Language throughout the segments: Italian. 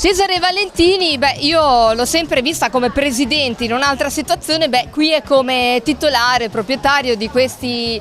Cesare Valentini, beh, io l'ho sempre vista come presidente in un'altra situazione, beh, qui è come titolare, proprietario di questi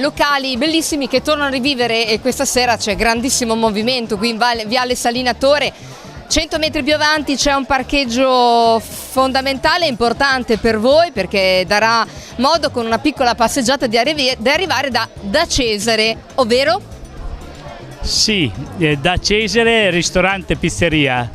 locali bellissimi che tornano a rivivere, e questa sera c'è grandissimo movimento qui in Viale Salinatore. 100 metri più avanti c'è un parcheggio fondamentale e importante per voi, perché darà modo con una piccola passeggiata di arrivare da Cesare, ovvero? Sì, da Cesare, ristorante pizzeria.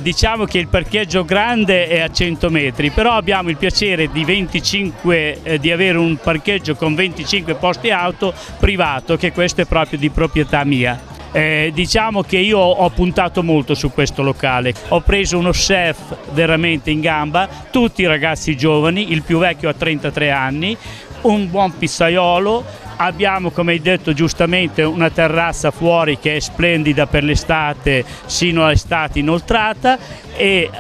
Diciamo che il parcheggio grande è a 100 metri, però abbiamo il piacere di avere un parcheggio con 25 posti auto privato, che questo è proprio di proprietà mia. Diciamo che io ho puntato molto su questo locale, ho preso uno chef veramente in gamba, tutti ragazzi giovani, il più vecchio ha 33 anni, un buon pizzaiolo. Abbiamo, come hai detto giustamente, una terrazza fuori che è splendida per l'estate sino all'estate inoltrata, e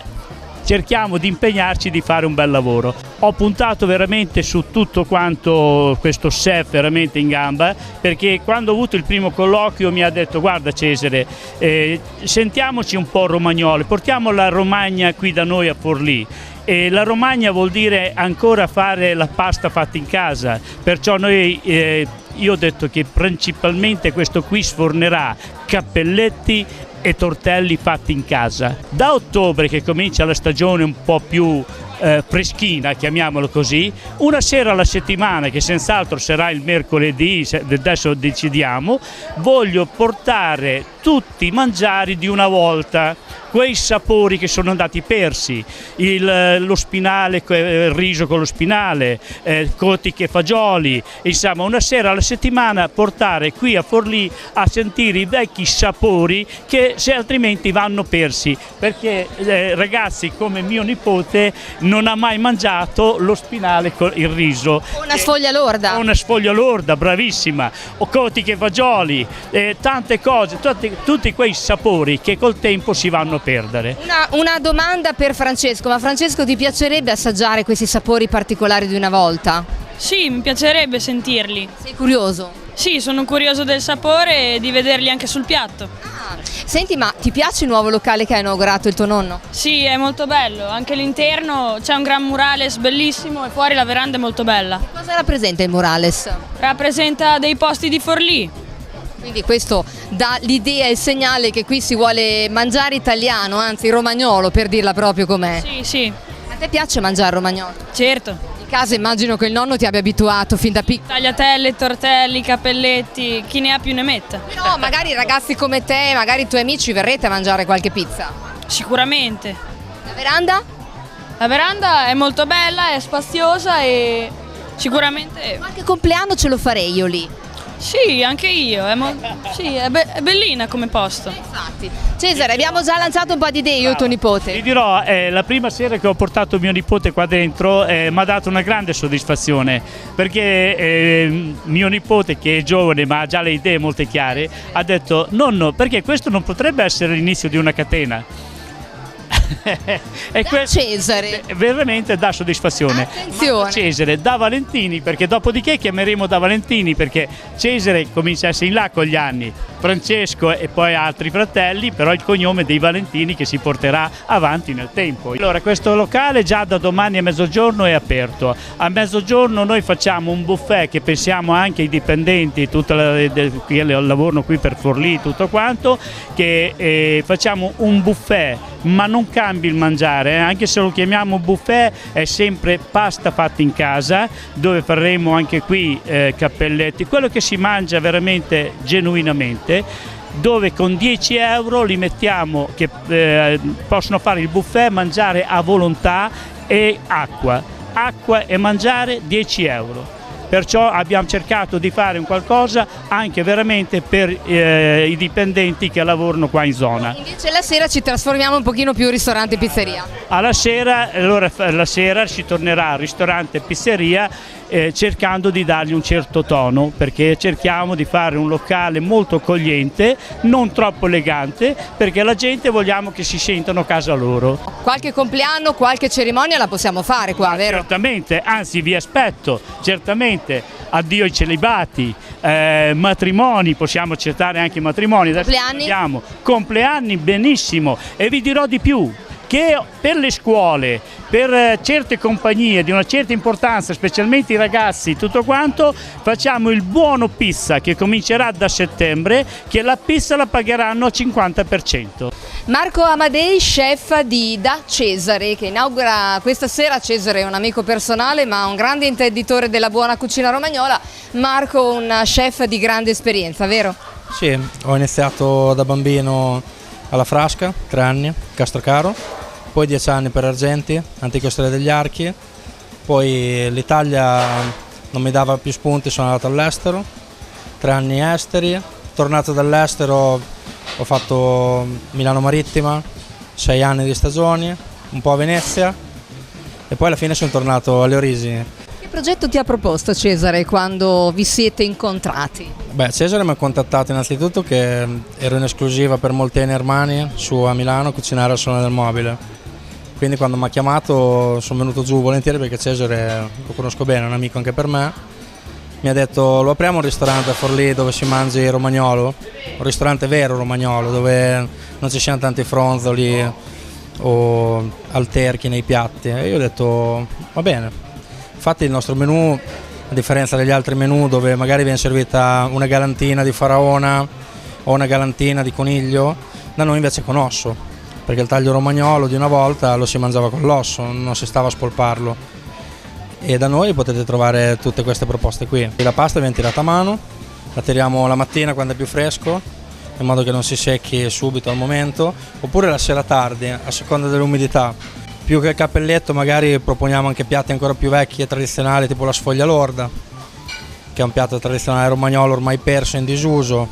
cerchiamo di impegnarci di fare un bel lavoro. Ho puntato veramente su tutto quanto questo chef veramente in gamba, perché quando ho avuto il primo colloquio mi ha detto: guarda Cesare, sentiamoci un po' romagnoli, portiamo la Romagna qui da noi a Forlì. E la Romagna vuol dire ancora fare la pasta fatta in casa, perciò io ho detto che principalmente questo qui sfornerà cappelletti e tortelli fatti in casa. Da ottobre, che comincia la stagione un po' più freschina, chiamiamolo così, una sera alla settimana, che senz'altro sarà il mercoledì, adesso decidiamo, voglio portare tutti i mangiari di una volta, quei sapori che sono andati persi, lo spinale, il riso con lo spinale, cotiche e fagioli, insomma una sera alla settimana portare qui a Forlì a sentire i vecchi sapori che se altrimenti vanno persi, perché ragazzi come mio nipote non ha mai mangiato lo spinale con il riso. Una sfoglia lorda. Una sfoglia lorda, bravissima, o cotiche e fagioli, tante cose, tutti quei sapori che col tempo si vanno a perdere. Una domanda per Francesco, ma Francesco, ti piacerebbe assaggiare questi sapori particolari di una volta? Sì, mi piacerebbe sentirli. Sei curioso? Sì, sono curioso del sapore e di vederli anche sul piatto. Senti, ma ti piace il nuovo locale che ha inaugurato il tuo nonno? Sì, è molto bello, anche all'interno c'è un gran murales bellissimo e fuori la veranda è molto bella. Cosa rappresenta il murales? Rappresenta dei posti di Forlì. Quindi questo dà l'idea e il segnale che qui si vuole mangiare italiano, anzi romagnolo, per dirla proprio com'è. Sì, sì. A te piace mangiare romagnolo? Certo. In casa immagino che il nonno ti abbia abituato fin da piccolo. Tagliatelle, tortelli, cappelletti, chi ne ha più ne metta. No, magari ragazzi come te, magari i tuoi amici verrete a mangiare qualche pizza. Sicuramente. La veranda? La veranda è molto bella, è spaziosa e sicuramente... Qualche compleanno ce lo farei io lì. Sì, anche io, sì, è bellina come posto. Infatti. Cesare, abbiamo già lanciato un po' di idee io e tuo nipote. Ti dirò, la prima sera che ho portato mio nipote qua dentro mi ha dato una grande soddisfazione, perché mio nipote, che è giovane ma ha già le idee molto chiare, ha detto: nonno, perché questo non potrebbe essere l'inizio di una catena? Da Cesare veramente dà soddisfazione. Attenzione. Da Cesare, da Valentini, perché dopodiché chiameremo da Valentini, perché Cesare comincia a essere in là con gli anni, Francesco e poi altri fratelli, però il cognome dei Valentini che si porterà avanti nel tempo. Allora, questo locale già da domani a mezzogiorno è aperto. A mezzogiorno noi facciamo un buffet che pensiamo anche ai dipendenti, che lavorano qui per Forlì, tutto quanto, che facciamo un buffet, ma non cambi il mangiare, anche se lo chiamiamo buffet è sempre pasta fatta in casa, dove faremo anche qui cappelletti, quello che si mangia veramente genuinamente, dove con 10 euro li mettiamo che possono fare il buffet, mangiare a volontà, e acqua e mangiare 10 euro. Perciò abbiamo cercato di fare un qualcosa anche veramente per i dipendenti che lavorano qua in zona. Invece la sera ci trasformiamo un pochino più in ristorante e pizzeria. Alla sera, allora la sera si tornerà al ristorante e pizzeria, cercando di dargli un certo tono, perché cerchiamo di fare un locale molto accogliente, non troppo elegante, perché la gente vogliamo che si sentano a casa loro. Qualche compleanno, qualche cerimonia la possiamo fare qua, vero? Certamente, anzi vi aspetto, certamente, addio ai celibati, matrimoni, possiamo accettare anche i matrimoni. Compleanni? Abbiamo compleanni, benissimo, e vi dirò di più, che per le scuole, per certe compagnie di una certa importanza, specialmente i ragazzi, tutto quanto, facciamo il buono pizza che comincerà da settembre, che la pizza la pagheranno al 50%. Marco Amadei, chef da Cesare, che inaugura questa sera. Cesare è un amico personale ma un grande intenditore della buona cucina romagnola. Marco, un chef di grande esperienza, vero? Sì, ho iniziato da bambino alla Frasca, 3 anni, Castrocaro, poi 10 anni per Argenti, Antica Osteria degli Archi, poi l'Italia non mi dava più spunti, sono andato all'estero, 3 anni esteri, tornato dall'estero ho fatto Milano Marittima, 6 anni di stagioni, un po' a Venezia e poi alla fine sono tornato alle origini. Che progetto ti ha proposto Cesare quando vi siete incontrati? Beh, Cesare mi ha contattato innanzitutto che ero in esclusiva per Molteni Armani su a Milano a cucinare al Salone del Mobile. Quindi quando mi ha chiamato sono venuto giù volentieri perché Cesare lo conosco bene, è un amico anche per me. Mi ha detto lo apriamo un ristorante a Forlì dove si mangi romagnolo, un ristorante vero romagnolo dove non ci siano tanti fronzoli o alterchi nei piatti. E io ho detto va bene. Infatti il nostro menù, a differenza degli altri menù dove magari viene servita una galantina di faraona o una galantina di coniglio, da noi invece è con osso, perché il taglio romagnolo di una volta lo si mangiava con l'osso, non si stava a spolparlo. E da noi potete trovare tutte queste proposte qui. La pasta viene tirata a mano, la tiriamo la mattina quando è più fresco, in modo che non si secchi subito al momento, oppure la sera tardi, a seconda dell'umidità. Più che il cappelletto magari proponiamo anche piatti ancora più vecchi e tradizionali, tipo la sfoglia lorda, che è un piatto tradizionale romagnolo ormai perso, in disuso.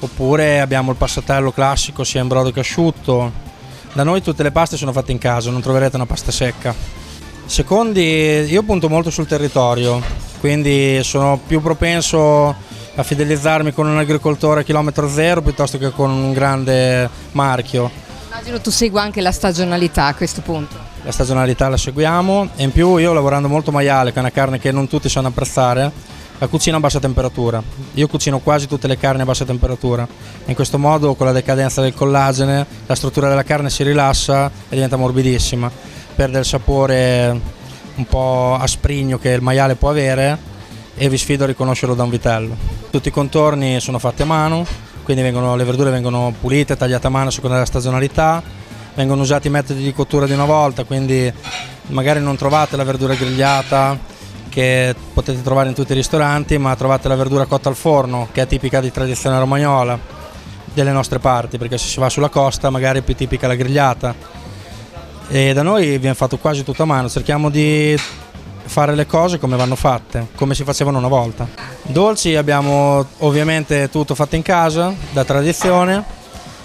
Oppure abbiamo il passatello classico sia in brodo che asciutto. Da noi tutte le paste sono fatte in casa, non troverete una pasta secca. Secondi, io punto molto sul territorio, quindi sono più propenso a fidelizzarmi con un agricoltore a chilometro zero piuttosto che con un grande marchio. Immagino tu segua anche la stagionalità a questo punto. La stagionalità la seguiamo e in più io lavorando molto maiale, che è una carne che non tutti sanno apprezzare, la cucino a bassa temperatura. Io cucino quasi tutte le carni a bassa temperatura. In questo modo con la decadenza del collagene la struttura della carne si rilassa e diventa morbidissima. Perde il sapore un po' asprigno che il maiale può avere e vi sfido a riconoscerlo da un vitello. Tutti i contorni sono fatti a mano, quindi le verdure vengono pulite, tagliate a mano a seconda della stagionalità, vengono usati i metodi di cottura di una volta, quindi magari non trovate la verdura grigliata che potete trovare in tutti i ristoranti, ma trovate la verdura cotta al forno, che è tipica di tradizione romagnola delle nostre parti, perché se si va sulla costa magari è più tipica la grigliata. E da noi viene fatto quasi tutto a mano, cerchiamo di fare le cose come vanno fatte, come si facevano una volta. Dolci abbiamo ovviamente tutto fatto in casa, da tradizione,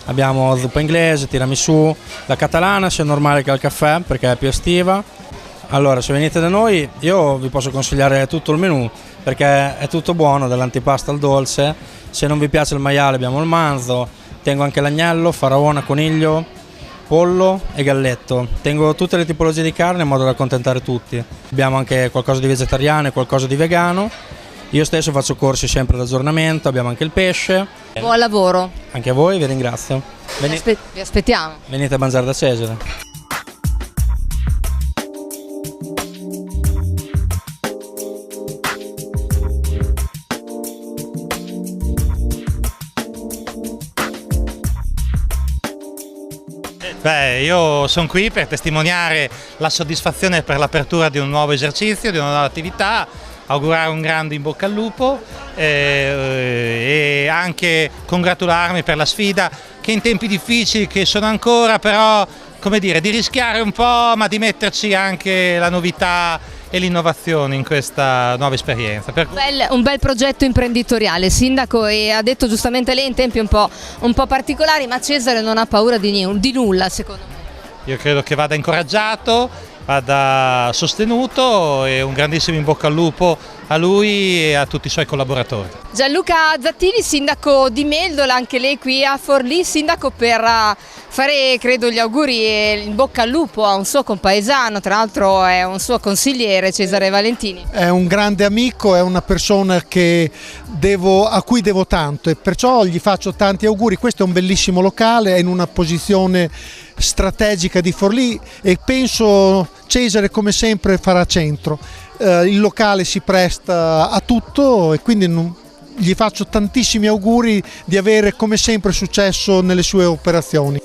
abbiamo zuppa inglese, tiramisù, la catalana sia normale che al caffè perché è più estiva. Allora se venite da noi io vi posso consigliare tutto il menù perché è tutto buono, dall'antipasto al dolce. Se non vi piace il maiale abbiamo il manzo, tengo anche l'agnello, faraona, coniglio, pollo e galletto. Tengo tutte le tipologie di carne in modo da accontentare tutti. Abbiamo anche qualcosa di vegetariano e qualcosa di vegano. Io stesso faccio corsi sempre d'aggiornamento, abbiamo anche il pesce. Buon lavoro. Anche a voi, vi ringrazio. Vi aspettiamo. Venite a mangiare da Cesare. Beh, io sono qui per testimoniare la soddisfazione per l'apertura di un nuovo esercizio, di una nuova attività, augurare un grande in bocca al lupo e anche congratularmi per la sfida che in tempi difficili che sono ancora, però come dire, di rischiare un po' ma di metterci anche la novità e l'innovazione in questa nuova esperienza. Un bel progetto imprenditoriale, Sindaco, e ha detto giustamente lei in tempi un po' particolari, ma Cesare non ha paura di nulla secondo me. Io credo che vada incoraggiato vada sostenuto, e un grandissimo in bocca al lupo a lui e a tutti i suoi collaboratori. Gianluca Zattini, sindaco di Meldola, anche lei qui a Forlì, sindaco, per fare credo gli auguri e in bocca al lupo a un suo compaesano, tra l'altro è un suo consigliere, Cesare Valentini. È un grande amico, è una persona a cui devo tanto e perciò gli faccio tanti auguri. Questo è un bellissimo locale, è in una posizione strategica di Forlì e penso Cesare come sempre farà centro. Il locale si presta a tutto e quindi gli faccio tantissimi auguri di avere come sempre successo nelle sue operazioni.